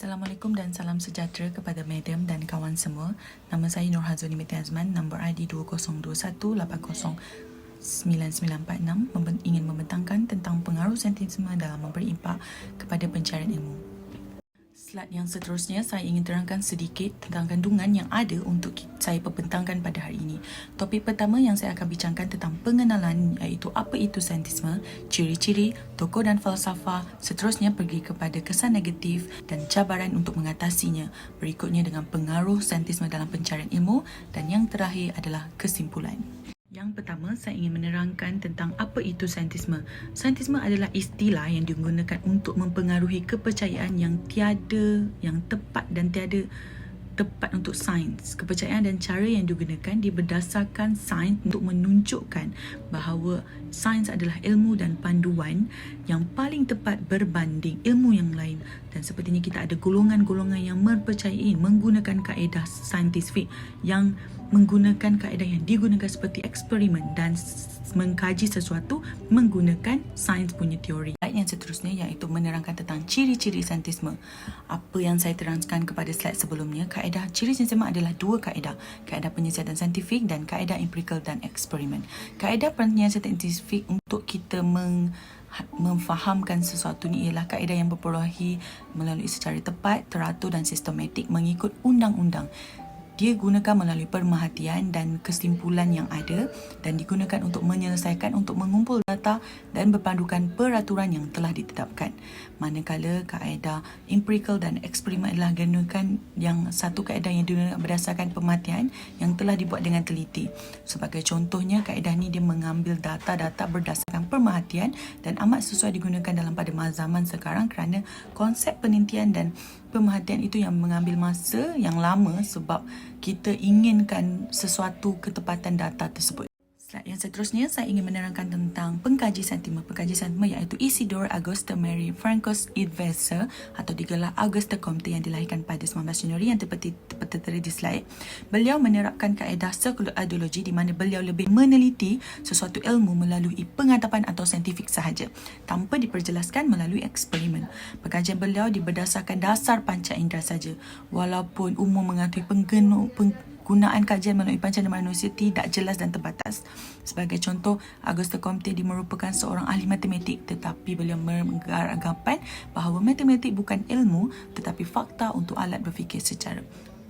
Assalamualaikum dan salam sejahtera kepada madam dan kawan semua. Nama saya Nur Hazuni Binti Azman, nombor ID 2021809946, ingin membentangkan tentang pengaruh sentisme dalam memberi impak kepada pencarian ilmu. Slide yang seterusnya, saya ingin terangkan sedikit tentang kandungan yang ada untuk saya perbentangkan pada hari ini. Topik pertama yang saya akan bincangkan tentang pengenalan, iaitu apa itu saintisme, ciri-ciri, tokoh dan falsafah. Seterusnya pergi kepada kesan negatif dan cabaran untuk mengatasinya. Berikutnya dengan pengaruh saintisme dalam pencarian ilmu, dan yang terakhir adalah kesimpulan. Yang pertama, saya ingin menerangkan tentang apa itu saintisme. Saintisme adalah istilah yang digunakan untuk mempengaruhi kepercayaan yang tepat dan tiada tepat untuk sains. Kepercayaan dan cara yang digunakan berdasarkan sains untuk menunjukkan bahawa sains adalah ilmu dan panduan yang paling tepat berbanding ilmu yang lain. Dan sepertinya kita ada golongan-golongan yang mempercayai menggunakan kaedah saintifik yang menggunakan kaedah yang digunakan seperti eksperimen dan mengkaji sesuatu menggunakan sains punya teori. Yang seterusnya iaitu menerangkan tentang ciri-ciri saintisme. Apa yang saya terangkan kepada slide sebelumnya, kaedah ciri saintisme adalah dua kaedah. Kaedah penyiasatan saintifik dan kaedah empirikal dan eksperimen. Kaedah penyiasatan saintifik untuk kita memfahamkan sesuatu ni ialah kaedah yang diperolehi melalui secara tepat, teratur dan sistematik mengikut undang-undang. Dia gunakan melalui pemerhatian dan kesimpulan yang ada dan digunakan untuk menyelesaikan, untuk mengumpul data dan berpandukan peraturan yang telah ditetapkan. Manakala kaedah empirikal dan eksperimen adalah gunakan yang satu kaedah yang digunakan berdasarkan pemerhatian yang telah dibuat dengan teliti. Sebagai contohnya, kaedah ni dia mengambil data-data berdasarkan pemerhatian dan amat sesuai digunakan dalam pada zaman sekarang kerana konsep penelitian dan pemerhatian itu yang mengambil masa yang lama sebab kita inginkan sesuatu ketepatan data tersebut. Slide yang seterusnya, saya ingin menerangkan tentang pengkaji saintisme. Pengkaji saintisme iaitu Isidore Auguste Marie Francois Adversa atau digelar Auguste Comte yang dilahirkan pada 19 Januari yang tertera di slide. Beliau menerapkan kaedah circular ideology di mana beliau lebih meneliti sesuatu ilmu melalui pengatapan atau saintifik sahaja tanpa diperjelaskan melalui eksperimen. Pengkajian beliau berdasarkan dasar panca indera saja. Walaupun umum mengakui penggunaan kajian melalui panca indera manusia tidak jelas dan terbatas. Sebagai contoh, Auguste Comte merupakan seorang ahli matematik, tetapi beliau beranggapan bahawa matematik bukan ilmu tetapi fakta untuk alat berfikir secara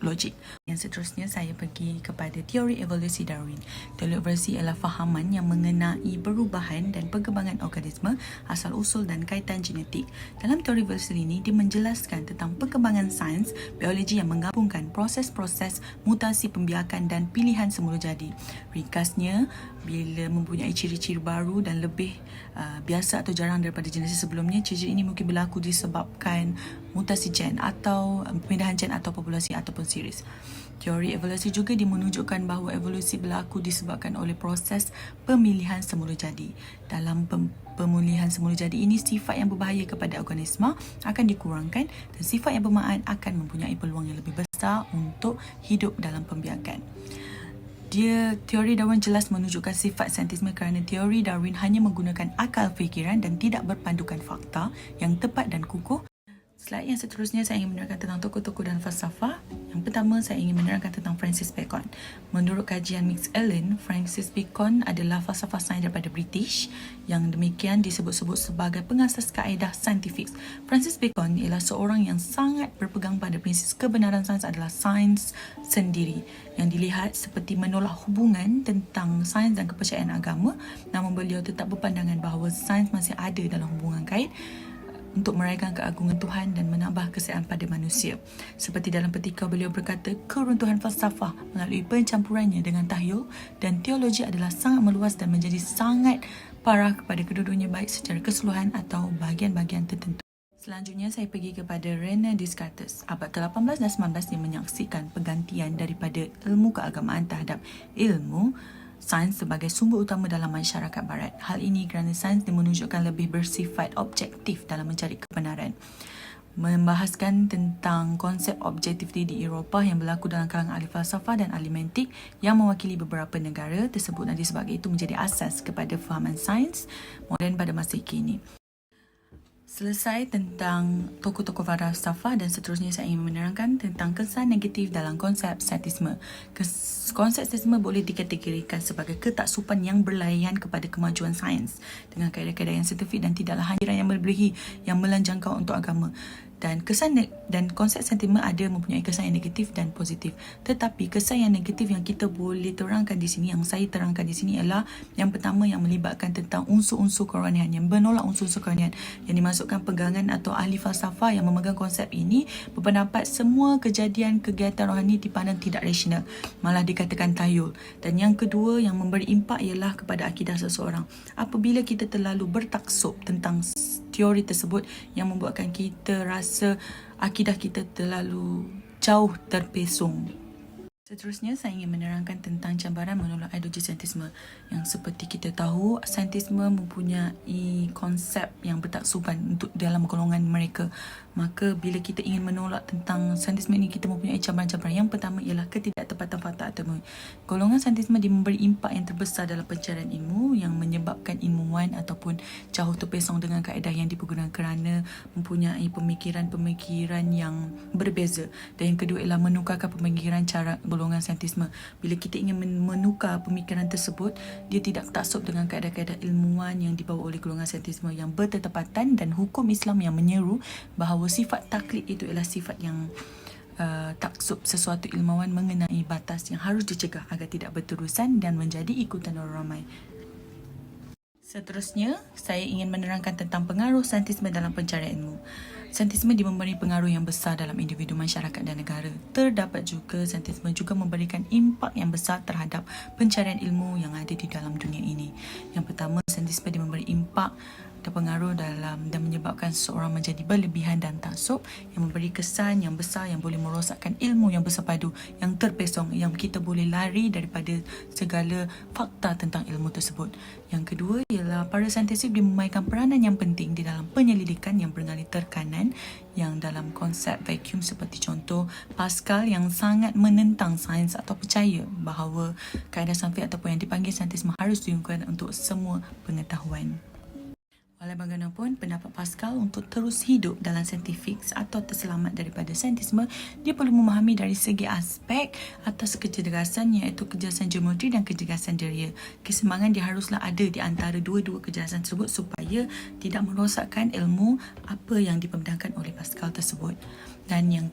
logik. Yang seterusnya, saya pergi kepada teori evolusi Darwin. Teori evolusi adalah fahaman yang mengenai perubahan dan perkembangan organisme, asal-usul dan kaitan genetik. Dalam teori evolusi ini, dia menjelaskan tentang perkembangan sains biologi yang menggabungkan proses-proses mutasi, pembiakan dan pilihan semula jadi. Ringkasnya, bila mempunyai ciri-ciri baru dan lebih biasa atau jarang daripada generasi sebelumnya, ciri-ciri ini mungkin berlaku disebabkan mutasi gen atau pemindahan gen atau populasi ataupun series. Teori evolusi juga menunjukkan bahawa evolusi berlaku disebabkan oleh proses pemilihan semula jadi. Dalam pemilihan semula jadi ini, sifat yang berbahaya kepada organisma akan dikurangkan dan sifat yang bermanfaat akan mempunyai peluang yang lebih besar untuk hidup dalam pembiakan. Teori Darwin jelas menunjukkan sifat saintisme kerana teori Darwin hanya menggunakan akal fikiran dan tidak berpandukan fakta yang tepat dan kukuh. Slide yang seterusnya, saya ingin menerangkan tentang tokoh-tokoh dan falsafah. Yang pertama, saya ingin menerangkan tentang Francis Bacon. Menurut kajian Mix Allen, Francis Bacon adalah falsafah sains daripada British yang demikian disebut-sebut sebagai pengasas kaedah saintifik. Francis Bacon ialah seorang yang sangat berpegang pada prinsip kebenaran sains adalah sains sendiri, yang dilihat seperti menolak hubungan tentang sains dan kepercayaan agama. Namun beliau tetap berpandangan bahawa sains masih ada dalam hubungan kait untuk meraihkan keagungan Tuhan dan menambah kesihatan pada manusia. Seperti dalam petikan beliau berkata, keruntuhan falsafah melalui pencampurannya dengan tahyul dan teologi adalah sangat meluas dan menjadi sangat parah kepada kedua-duanya, baik secara keseluruhan atau bahagian-bahagian tertentu. Selanjutnya, saya pergi kepada René Descartes. Abad ke-18 dan 19 dia menyaksikan pergantian daripada ilmu keagamaan terhadap ilmu sains sebagai sumber utama dalam masyarakat barat. Hal ini kerana sains menunjukkan lebih bersifat objektif dalam mencari kebenaran. Membahaskan tentang konsep objektiviti di Eropah yang berlaku dalam kalangan ahli falsafah dan ahli mantik yang mewakili beberapa negara tersebut, dan disebabkan itu menjadi asas kepada fahaman sains moden pada masa kini. Selesai tentang tokoh-tokoh falsafah dan seterusnya, saya ingin menerangkan tentang kesan negatif dalam konsep saintisme. Konsep saintisme boleh dikategorikan sebagai ketaksuban yang berlainan kepada kemajuan sains dengan kaedah-kaedah yang saintifik dan tidaklah hanya yang melebihi yang melanjangkau untuk agama. Dan konsep saintisme ada mempunyai kesan yang negatif dan positif. Tetapi kesan yang negatif yang kita boleh terangkan di sini, yang saya terangkan di sini adalah yang pertama yang melibatkan tentang unsur-unsur kerohanian, yang menolak unsur-unsur kerohanian, yang dimasukkan pegangan atau ahli falsafah yang memegang konsep ini berpendapat semua kejadian kegiatan rohani dipandang tidak rasional, malah dikatakan tahyul. Dan yang kedua yang memberi impak ialah kepada akidah seseorang. Apabila kita terlalu bertaksub tentang teori tersebut yang membuatkan kita rasa akidah kita terlalu jauh terpesong. Seterusnya, saya ingin menerangkan tentang cabaran menolak ideologi saintisme. Yang seperti kita tahu, saintisme mempunyai konsep yang bertaksuban untuk dalam golongan mereka. Maka bila kita ingin menolak tentang saintisme ini, kita mempunyai cabaran-cabaran. Yang pertama ialah ketidaktepatan fakta atau golongan saintisme dia memberi impak yang terbesar dalam pencarian ilmu yang menyebabkan ilmuwan ataupun jauh terpesong dengan kaedah yang dipergunakan kerana mempunyai pemikiran-pemikiran yang berbeza. Dan yang kedua ialah menukarkan pemikiran cara golongan saintisme. Bila kita ingin menukar pemikiran tersebut, dia tidak taksub dengan kaedah-kaedah ilmuwan yang dibawa oleh golongan saintisme yang bertetepatan dan hukum Islam yang menyeru bahawa sifat taklid itu ialah sifat yang taksub sesuatu ilmuwan mengenai batas yang harus dicegah agar tidak berterusan dan menjadi ikutan orang ramai. Seterusnya, saya ingin menerangkan tentang pengaruh saintisme dalam pencarian ilmu. Saintisme memberi pengaruh yang besar dalam individu, masyarakat dan negara. Terdapat juga saintisme juga memberikan impak yang besar terhadap pencarian ilmu yang ada di dalam dunia ini. Yang pertama, saintisme memberi impak dan pengaruh dalam dan menyebabkan seseorang menjadi berlebihan dan taksub yang memberi kesan yang besar yang boleh merosakkan ilmu yang bersepadu, yang terpesong, yang kita boleh lari daripada segala fakta tentang ilmu tersebut. Yang kedua ialah para saintis memainkan peranan yang penting di dalam penyelidikan yang mengenali tekanan yang dalam konsep vacuum, seperti contoh Pascal yang sangat menentang sains atau percaya bahawa kaedah saintifik ataupun yang dipanggil saintisme harus digunakan untuk semua pengetahuan. Walau bagaimanapun, pendapat Pascal untuk terus hidup dalam saintifik atau terselamat daripada saintisme, dia perlu memahami dari segi aspek atas kecerdasan, iaitu kecerdasan geometri dan kecerdasan deria. Keseimbangan dia haruslah ada di antara dua-dua kecerdasan tersebut supaya tidak merosakkan ilmu apa yang dipandangkan oleh Pascal tersebut. Dan yang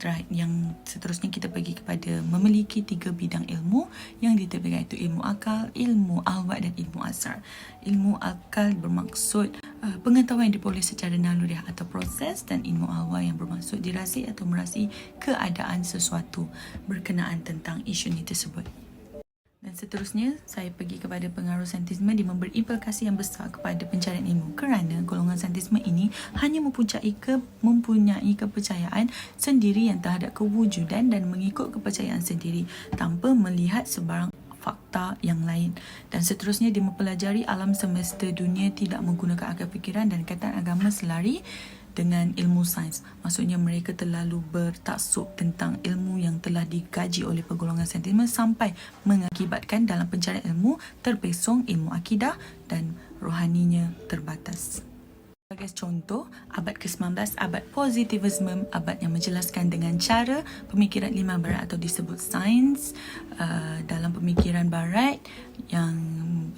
seterusnya kita pergi kepada memiliki 3 bidang ilmu yang diterbitkan, iaitu ilmu akal, ilmu ahwat dan ilmu asar. Ilmu akal bermaksud pengetahuan yang diperoleh secara naluriah atau proses, dan ilmu ahwat yang bermaksud dirasai atau merasai keadaan sesuatu berkenaan tentang isu ini tersebut. Dan seterusnya, saya pergi kepada pengaruh saintisme. Dia memberi implikasi yang besar kepada pencarian ilmu kerana golongan saintisme ini hanya mempunyai kepercayaan sendiri yang terhadap kewujudan dan mengikut kepercayaan sendiri tanpa melihat sebarang fakta yang lain. Dan seterusnya, dia mempelajari alam semesta dunia tidak menggunakan akal fikiran dan kaitan agama selari dengan ilmu sains. Maksudnya mereka terlalu bertaksub tentang ilmu yang telah digaji oleh pergolongan saintisme sampai mengakibatkan dalam pencarian ilmu terpesong ilmu akidah dan rohaninya terbatas. Sebagai contoh, abad ke-19, abad positivisme, abad yang menjelaskan dengan cara pemikiran lima barat atau disebut sains. Dalam pemikiran barat yang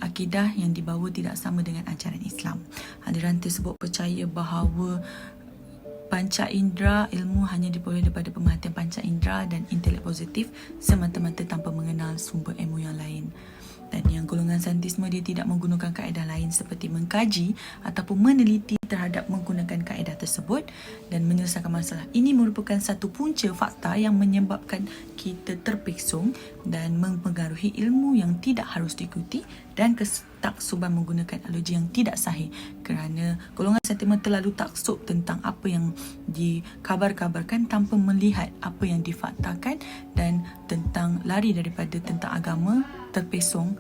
akidah yang dibawa tidak sama dengan ajaran Islam. Aliran tersebut percaya bahawa panca indera, ilmu hanya diperoleh daripada pemerhatian panca indera dan intelek positif semata-mata tanpa mengenal sumber ilmu yang lain. Dan yang golongan saintisme dia tidak menggunakan kaedah lain seperti mengkaji ataupun meneliti terhadap menggunakan kaedah tersebut dan menyelesaikan masalah. Ini merupakan satu punca fakta yang menyebabkan kita terpesong dan mempengaruhi ilmu yang tidak harus diikuti dan ketaksuban menggunakan analogi yang tidak sahih kerana golongan saintisme terlalu taksub tentang apa yang dikabar-kabarkan tanpa melihat apa yang difaktakan dan tentang lari daripada tentang agama, terpesong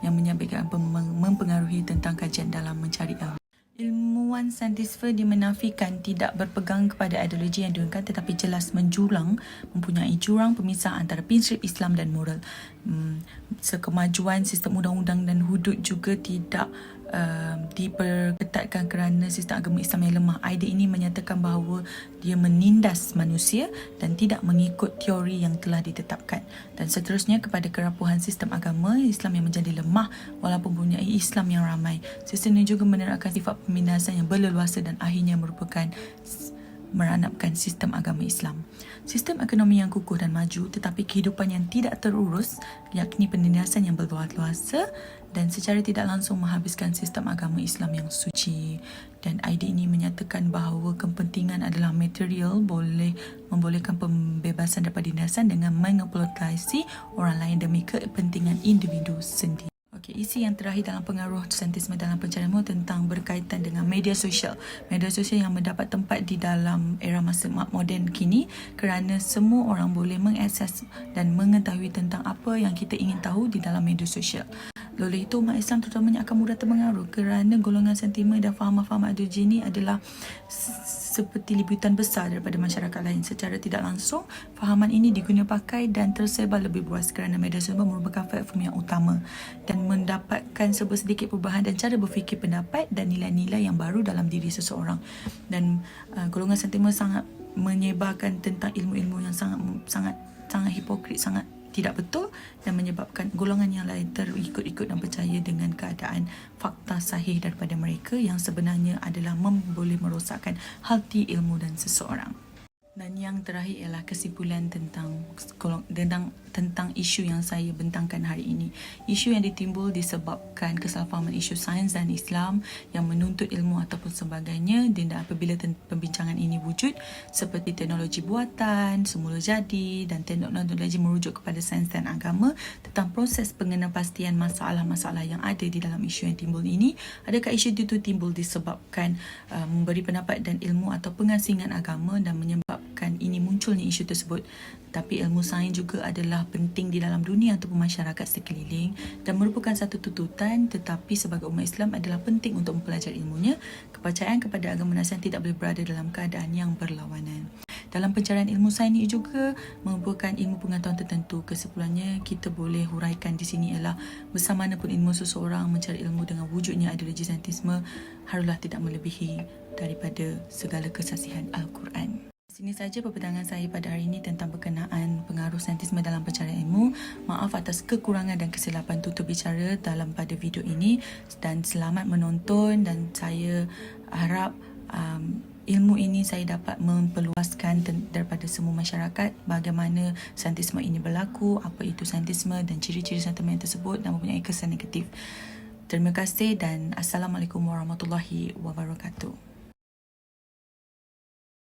yang menyampaikan mempengaruhi tentang kajian dalam mencari ilmu. Ilmuwan saintisme dimenafikan tidak berpegang kepada ideologi yang digunakan tetapi jelas menjulang, mempunyai jurang pemisah antara prinsip Islam dan moral. Sekemajuan sistem undang-undang dan hudud juga tidak diperketatkan kerana sistem agama Islam yang lemah. Idea ini menyatakan bahawa dia menindas manusia dan tidak mengikut teori yang telah ditetapkan. Dan seterusnya, kepada kerapuhan sistem agama Islam yang menjadi lemah walaupun mempunyai Islam yang ramai. Sistem ini juga menerapkan sifat pemindasan yang berleluasa dan akhirnya merupakan meranapkan sistem agama Islam. Sistem ekonomi yang kukuh dan maju tetapi kehidupan yang tidak terurus, yakni penindasan yang berluas-luasa dan secara tidak langsung menghabiskan sistem agama Islam yang suci. Dan idea ini menyatakan bahawa kepentingan adalah material boleh membolehkan pembebasan daripada penindasan dengan mengeksploitasi orang lain demi kepentingan individu sendiri. Okey, isi yang terakhir dalam pengaruh saintisme dalam pencarian ilmu tentang berkaitan dengan media sosial. Media sosial yang mendapat tempat di dalam era masa moden kini kerana semua orang boleh mengakses dan mengetahui tentang apa yang kita ingin tahu di dalam media sosial. Oleh itu, umat Islam terutamanya akan mudah terpengaruh kerana golongan sentimen dan faham-faham ideologi ini adalah seperti liputan besar daripada masyarakat lain. Secara tidak langsung, fahaman ini diguna pakai dan tersebar lebih luas kerana media sosial merupakan platform yang utama dan mendapatkan sedikit perubahan dan cara berfikir pendapat dan nilai-nilai yang baru dalam diri seseorang. Dan golongan sentimen sangat menyebarkan tentang ilmu-ilmu yang sangat hipokrit, sangat tidak betul dan menyebabkan golongan yang lain terikut-ikut dan percaya dengan keadaan fakta sahih daripada mereka yang sebenarnya adalah boleh merosakkan hati ilmu dan seseorang. Dan yang terakhir ialah kesimpulan tentang isu yang saya bentangkan hari ini. Isu yang ditimbul disebabkan kesalahfahaman isu sains dan Islam yang menuntut ilmu ataupun sebagainya. Dan apabila pembincangan ini wujud seperti teknologi buatan, semula jadi dan teknologi merujuk kepada sains dan agama tentang proses pengenapastian masalah-masalah yang ada di dalam isu yang timbul ini, adakah isu itu timbul disebabkan memberi pendapat dan ilmu atau pengasingan agama dan menyebabkan ini munculnya isu tersebut. Tapi ilmu sains juga adalah penting di dalam dunia ataupun masyarakat sekeliling dan merupakan satu tuntutan, tetapi sebagai umat Islam adalah penting untuk mempelajari ilmunya. Kepercayaan kepada agama dan sains tidak boleh berada dalam keadaan yang berlawanan. Dalam pencarian ilmu sains ini juga merupakan ilmu pengetahuan tertentu. Kesimpulannya, kita boleh huraikan di sini ialah bersama mana pun ilmu seseorang mencari ilmu dengan wujudnya ideologi saintisme haruslah tidak melebihi daripada segala kesaksian Al-Quran. Sini saja perbincangan saya pada hari ini tentang berkenaan pengaruh saintisme dalam pencarian ilmu. Maaf atas kekurangan dan kesilapan tutur bicara dalam pada video ini dan selamat menonton, dan saya harap ilmu ini saya dapat memperluaskan daripada semua masyarakat bagaimana saintisme ini berlaku, apa itu saintisme dan ciri-ciri saintisme tersebut dan mempunyai kesan negatif. Terima kasih dan Assalamualaikum warahmatullahi wabarakatuh.